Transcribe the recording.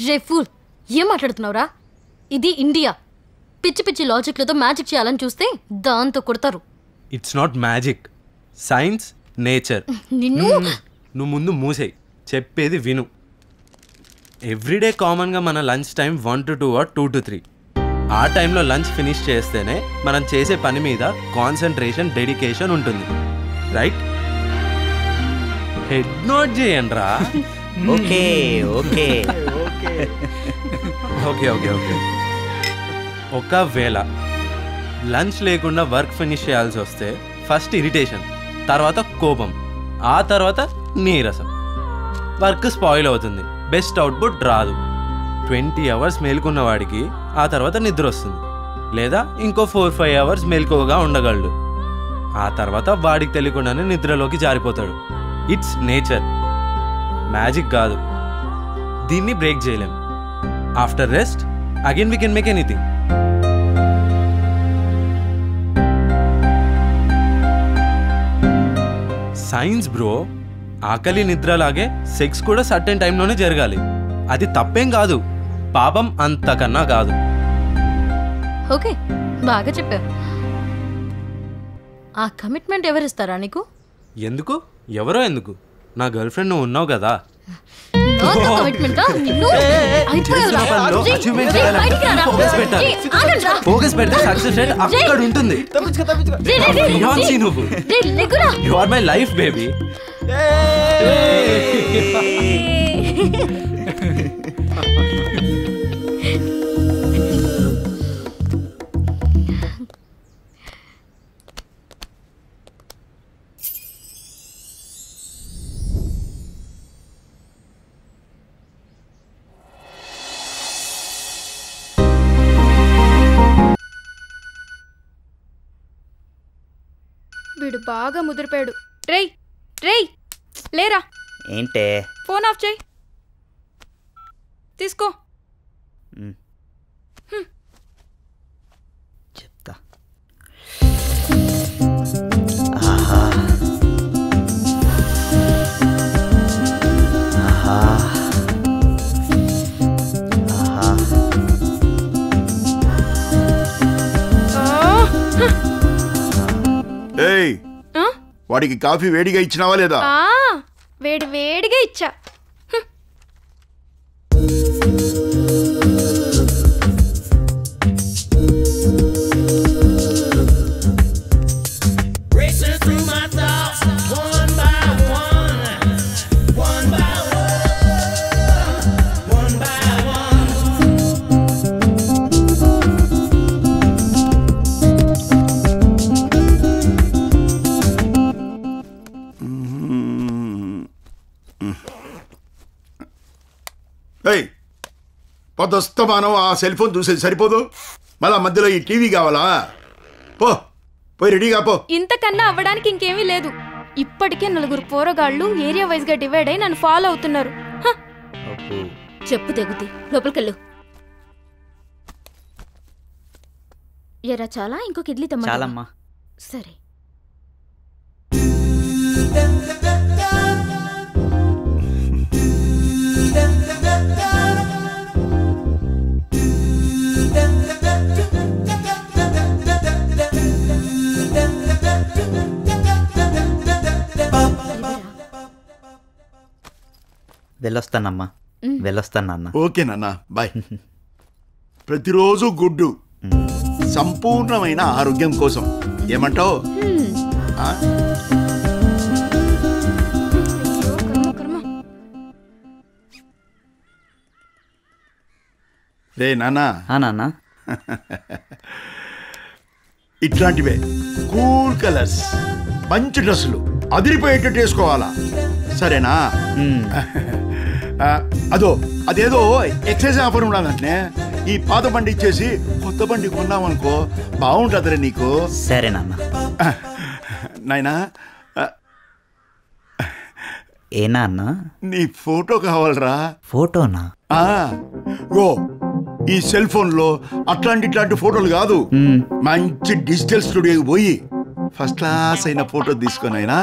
రే pool, ఏం మాట్లాడుతున్నావురా? ఇది ఇండియా. పిచ్చి పిచ్చి లాజిక్లతో మ్యాజిక్ చేయాలని చూస్తే దాంతో కొడతారు. It's not magic, science, nature. నిన్ను నువ్వు ముందు మూసేయి, చెప్పేది విను. ఎవ్రీడే కామన్గా మన lunch time 1 to 2 or 2 to 3. ఆ టైంలో లంచ్ ఫినిష్ చేస్తేనే మనం చేసే పని మీద కాన్సన్ట్రేషన్, డెడికేషన్ ఉంటుంది, రైట్? హెడ్ నోట్ చేయండి రా. Okay okay okay okay okay ఒకవేళ లంచ్ లేకుండా వర్క్ ఫినిష్ చేయాల్సి వస్తే ఫస్ట్ ఇరిటేషన్, తర్వాత కోపం, ఆ తర్వాత నీరసం. వర్క్ స్పాయిల్ అవుతుంది, బెస్ట్ అవుట్పుట్ రాదు. 20 hours మేల్కొన్న వాడికి ఆ తర్వాత నిద్ర వస్తుంది, లేదా ఇంకో 4-5 hours మేల్కోగా ఉండగలడు. ఆ తర్వాత వాడికి తెలియకుండానే నిద్రలోకి జారిపోతాడు. ఇట్స్ నేచర్, మ్యాజిక్ కాదు. దీన్ని బ్రేక్ చేయలేం. After rest again we can make anything. Science bro. ఆకలి నిద్రలాగే సెక్స్ కూడా సర్టెన్ టైంలోనే జరగాలి. అది తప్పేం కాదు, పాపం అంతకన్నా కాదు. ఓకే, బాగా చెప్పావు. ఆ కమిట్మెంట్ ఎవరిస్తారా నీకు? ఎందుకు? ఎవరో ఎందుకు? నా గర్ల్ ఫ్రెండ్ నువ్వు ఉన్నావు కదా. ఫోకస్ పెడితే సక్సెస్ రేట్ అక్కడ ఉంటుంది. You are my life baby. వీడు బాగా ముదిరిపోయాడు. రేయ్ రేయ్ లేరా. ఏంటే? ఫోన్ ఆఫ్ చేయి. తీసుకో. చెప్తా. ఆహా ఆహా ఆహా. ఏయ్, వాడికి కాఫీ వేడిగా ఇచ్చినావా లేదా? వేడి వేడిగా ఇచ్చా. పొద్దుస్తమానం ఆ సెల్ ఫోన్ చూసేది సరిపోదు, మళ్ళా మధ్యలో ఈ టీవీ కావాలా? పోయి రెడీగా పో. ఇంతకన్నా అవ్వడానికి ఇంకేమీ లేదు. ఇప్పటికే 4 పోరగాళ్ళు ఏరియా వైజ్ గా డివైడ్ అయి నన్ను ఫాలో అవుతున్నారు. చెప్పు తెగుతి, లోపలికెళ్ళు. ఎరా చాలా? ఇంకొక ఇడ్లీ తమ్మ. చాలమ్మా. సరే. వెళ్ళొస్తానమ్మా. వెళ్ళొస్తాను నాన్న. ఓకే నాన్న, బాయ్. ప్రతిరోజు గుడ్డు సంపూర్ణమైన ఆరోగ్యం కోసం. ఏమంటావు? రే నాన్న. నాన్న, ఇట్లాంటివే కూల్ కలర్స్, మంచి డ్రెస్సులు అదిరిపోయేటట్టు వేసుకోవాలా, సరేనా? అదేదో ఎక్సైజ్ ఆఫర్ ఉండాలంటే ఈ పాత బండి ఇచ్చేసి కొత్త బండి కొన్నామనుకో బాగుంటుందిరే నీకు. సరే నాన్న. నాయనా, ఏనా అన్న? నీ ఫోటో కావాలరా. ఫోటోనా? ఓ ఈ సెల్ ఫోన్ లో ఇట్లాంటి ఫోటోలు కాదు, మంచి డిజిటల్ స్టూడియోకి పోయి ఫస్ట్ క్లాస్ అయిన ఫోటో తీసుకొని అయినా